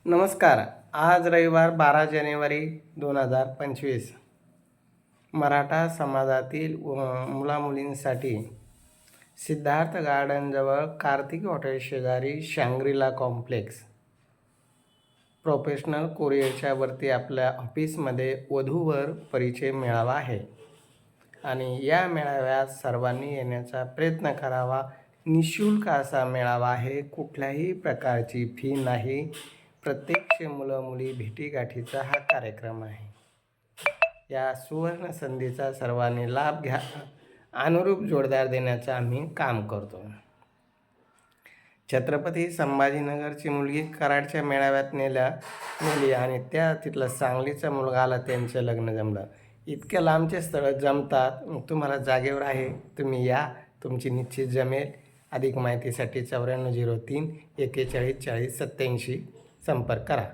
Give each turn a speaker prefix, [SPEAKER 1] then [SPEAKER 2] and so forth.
[SPEAKER 1] नमस्कार. आज रविवार 12 जानेवारी 2025. मराठा समाजातील मुलामुलींसाठी सिद्धार्थ गार्डनजवळ कार्तिक हॉटेल शेजारी शँग्रीला कॉम्प्लेक्स प्रोफेशनल कोरियरच्या वरती आपल्या ऑफिसमध्ये वधूवर परिचय मेळावा आहे आणि या मेळाव्यात सर्वांनी येण्याचा प्रयत्न करावा. निःशुल्क असा मेळावा आहे. कुठल्याही प्रकारची फी नाही. प्रत्यक्ष मुलं मुली भेटीगाठीचा हा कार्यक्रम आहे. या सुवर्ण संधीचा सर्वांनी लाभ घ्या. अनुरूप जोडदार देण्याचं आम्ही काम करतो. छत्रपती संभाजीनगरची मुलगी कराडच्या मेळाव्यात नेली आणि तिथला सांगलीचा मुलगा आला, त्यांचं लग्न जमलं. इतक्या लांबचे स्थळं जमतात. मग तुम्हाला जागेवर आहे, तुम्ही या, तुमची निश्चित जमेल. अधिक माहितीसाठी 9403 41 40 87 संपर्क करा.